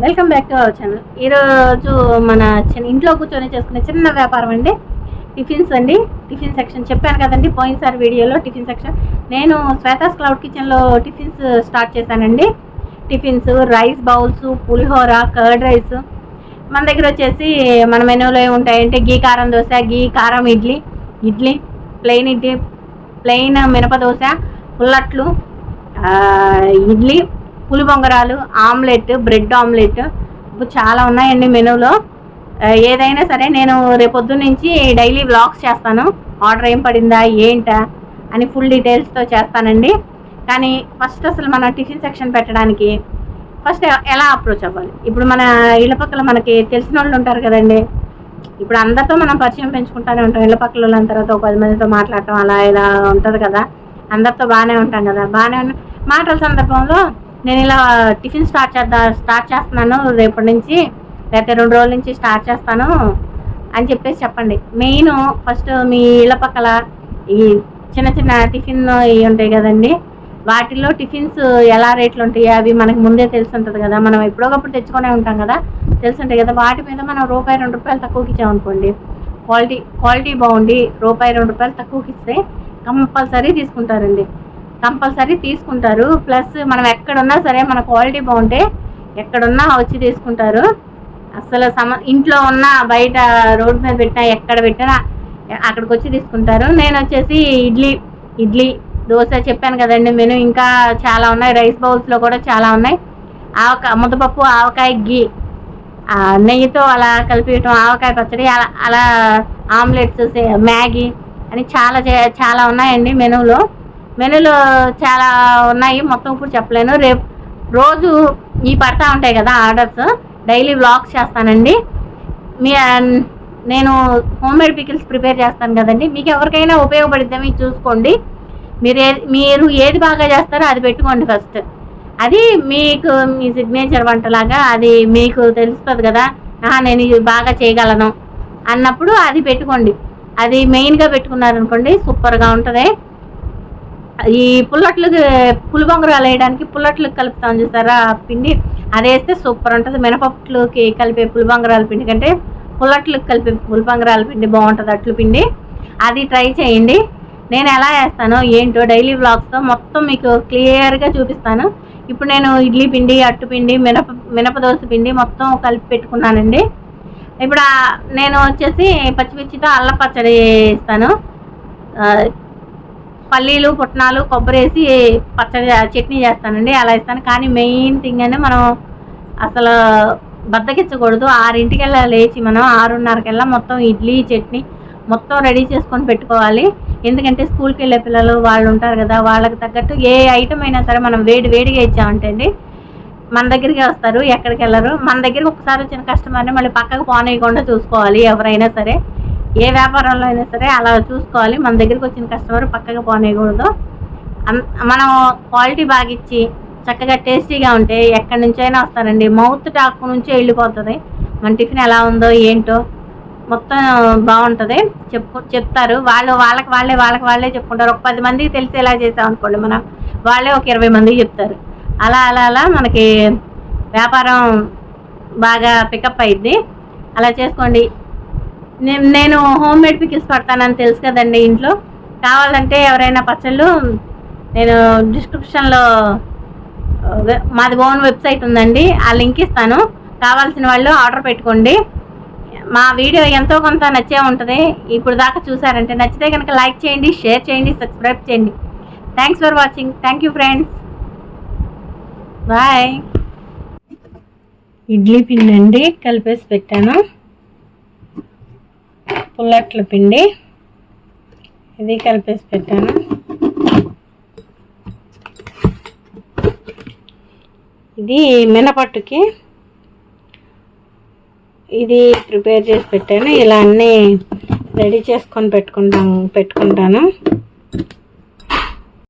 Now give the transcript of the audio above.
Welcome back to our channel. ఈరోజు మన ఇంట్లో కూర్చొని చేసుకునే చిన్న వ్యాపారం అండి, టిఫిన్స్ అండి. టిఫిన్ సెక్షన్ చెప్పాను కదండి పోయినసారి వీడియోలో. టిఫిన్ సెక్షన్ నేను శ్వేతాస్ క్లౌడ్ కిచెన్లో టిఫిన్స్ స్టార్ట్ చేశానండి. టిఫిన్స్, రైస్ బౌల్స్, పులిహోర, కర్డ్ రైస్. మన దగ్గర వచ్చేసి మన మెనూలో ఏముంటాయంటే గీ కారం దోశ, గీ కారం ఇడ్లీ, ప్లెయిన్ ఇడ్లీ, ప్లెయిన్ మినప దోశ, పుల్లట్లు, ఇడ్లీ, పులి బొంగరాలు, ఆమ్లెట్, బ్రెడ్ ఆమ్లెట్, ఇప్పుడు చాలా ఉన్నాయండి మెనూలో. ఏదైనా సరే నేను రేపొద్దున్న నుంచి డైలీ వ్లాగ్స్ చేస్తాను. ఆర్డర్ ఏం పడిందా ఏంటా అని ఫుల్ డీటెయిల్స్తో చేస్తానండి. కానీ ఫస్ట్ అసలు మన టిఫిన్ సెక్షన్ పెట్టడానికి ఫస్ట్ ఎలా అప్రోచ్ అవ్వాలి? ఇప్పుడు మన ఇళ్ళ పక్కల మనకి తెలిసిన వాళ్ళు ఉంటారు కదండి. ఇప్పుడు అందరితో మనం పరిచయం పెంచుకుంటూనే ఉంటాం. ఇళ్ళ పక్కల వాళ్ళ తర్వాత 10 మందితో మాట్లాడటం అలా ఇలా ఉంటుంది కదా. అందరితో బాగానే ఉంటాం కదా. బాగానే మాటల సందర్భంలో నేను ఇలా టిఫిన్ స్టార్ట్ చేస్తున్నాను రేపటి నుంచి, లేకపోతే 2 రోజుల నుంచి స్టార్ట్ చేస్తాను అని చెప్పేసి చెప్పండి. మెయిన్ ఫస్ట్ మీ ఇళ్ళ పక్కల ఈ చిన్న చిన్న టిఫిన్ ఇవి ఉంటాయి కదండి, వాటిల్లో టిఫిన్స్ ఎలా రేట్లు ఉంటాయి అవి మనకు ముందే తెలిసి ఉంటుంది కదా. మనం ఎప్పుడోకప్పుడు తెచ్చుకొనే ఉంటాం కదా, తెలిసి ఉంటాయి కదా. వాటి మీద మనం ₹1-2 తక్కువకి ఇచ్చామనుకోండి, క్వాలిటీ బాగుండి ₹1-2 తక్కువకి ఇస్తే కంపల్సరీ తీసుకుంటారు. ప్లస్ మనం ఎక్కడున్నా సరే మన క్వాలిటీ బాగుంటే ఎక్కడున్నా వచ్చి తీసుకుంటారు. అసలు ఇంట్లో ఉన్న బయట రోడ్డు మీద పెట్టినా ఎక్కడ పెట్టినా అక్కడికి వచ్చి తీసుకుంటారు. నేను వచ్చేసి ఇడ్లీ దోశ చెప్పాను కదండి మెను. ఇంకా చాలా ఉన్నాయి. రైస్ బౌల్స్లో కూడా చాలా ఉన్నాయి. ముద్దపప్పు, ఆవకాయ, గీ, నెయ్యితో అలా కలిపియటం, ఆవకాయ పచ్చడి, అలా ఆమ్లెట్స్, మ్యాగీ అని చాలా ఉన్నాయండి మెనూలో చాలా ఉన్నాయి. మొత్తం ఇప్పుడు చెప్పలేను. రేపు రోజు పడతా ఉంటాయి కదా ఆర్డర్స్, డైలీ వ్లాగ్స్ చేస్తానండి. నేను హోమ్మేడ్ పికిల్స్ ప్రిపేర్ చేస్తాను కదండి. మీకు ఎవరికైనా ఉపయోగపడిద్దామని చూసుకోండి. మీరు ఏది బాగా చేస్తారో అది పెట్టుకోండి ఫస్ట్. అది మీకు మీ సిగ్నేచర్ వంటలాగా అది మీకు తెలుస్తుంది కదా. నేను ఇది బాగా చేయగలను అన్నప్పుడు అది పెట్టుకోండి. అది మెయిన్గా పెట్టుకున్నారనుకోండి సూపర్గా ఉంటుంది. ఈ పులి బొంగరాలు వేయడానికి పుల్లట్లకు కలుపుతాం చూసారా పిండి, అది వేస్తే సూపర్ ఉంటుంది. మినపప్పులోకి కలిపే పులి బొంగరాల పిండి కంటే పుల్లట్లకు కలిపే పులి బొంగరాల పిండి బాగుంటుంది. అట్లు పిండి అది ట్రై చేయండి. నేను ఎలా వేస్తానో ఏంటో డైలీ వ్లాగ్స్తో మొత్తం మీకు క్లియర్గా చూపిస్తాను. ఇప్పుడు నేను ఇడ్లీ పిండి, అట్టు పిండి, మినపదోస పిండి మొత్తం కలిపి పెట్టుకున్నానండి. ఇప్పుడు నేను వచ్చేసి పచ్చిమిర్చితో అల్లం పచ్చడి వేస్తాను. పల్లీలు, పుట్నాలు, కొబ్బరి వేసి చట్నీ చేస్తానండి. అలా ఇస్తాను. కానీ మెయిన్ థింగ్ అంటే మనం అసలు బద్దకిచ్చకూడదు. 6ంటికల్లా లేచి మనం 6:30కల్లా మొత్తం ఇడ్లీ, చట్నీ మొత్తం రెడీ చేసుకొని పెట్టుకోవాలి. ఎందుకంటే స్కూల్కి వెళ్ళే పిల్లలు వాళ్ళు ఉంటారు కదా, వాళ్ళకి తగ్గట్టు ఏ ఐటమ్ అయినా సరే మనం వేడిగా ఇచ్చామంటే అండి మన దగ్గరికి వస్తారు, ఎక్కడికి వెళ్ళరు. మన దగ్గరికి ఒకసారి వచ్చిన కస్టమర్ని మళ్ళీ పక్కకు పోనీయకుండా చూసుకోవాలి. ఎవరైనా సరే ఏ వ్యాపారంలో అయినా సరే అలా చూసుకోవాలి. మన దగ్గరికి వచ్చిన కస్టమర్ పక్కగా పోనేయకూడదు. మనం క్వాలిటీ బాగా ఇచ్చి చక్కగా టేస్టీగా ఉంటే ఎక్కడి నుంచి అయినా వస్తారండి. మౌత్ టాక్ నుంచి వెళ్ళిపోతుంది మన టిఫిన్ ఎలా ఉందో ఏంటో మొత్తం బాగుంటుంది. చెప్తారు వాళ్ళకి వాళ్ళే చెప్పుకుంటారు. ఒక 10 మందికి తెలిసేలా చేసాం అనుకోండి మనం, వాళ్ళే ఒక 20 మందికి చెప్తారు. అలా మనకి వ్యాపారం బాగా పికప్ అయ్యిద్ది. అలా చేసుకోండి. నేను హోమ్మేడ్ పికిల్స్ పడతానని తెలుసు కదండి. ఇంట్లో కావాలంటే ఎవరైనా పచ్చళ్ళు నేను డిస్క్రిప్షన్లో మాది ఓన్ వెబ్సైట్ ఉందండి, ఆ లింక్ ఇస్తాను. కావాల్సిన వాళ్ళు ఆర్డర్ పెట్టుకోండి. మా వీడియో ఎంతో కొంత నచ్చే ఉంటుంది. ఇప్పుడు దాకా చూసారంటే నచ్చితే కనుక లైక్ చేయండి, షేర్ చేయండి, సబ్స్క్రైబ్ చేయండి. Thanks for watching. Thank you friends. Bye. Idli పిండి అండి కలిపేసి పెట్టాను. పుల్లట్ల పిండి ఇది కలిపేసి పెట్టాను. ఇది మినపట్టుకి ఇది ప్రిపేర్ చేసి పెట్టాను. ఇలా అన్నీ రెడీ చేసుకొని పెట్టుకుంటాను.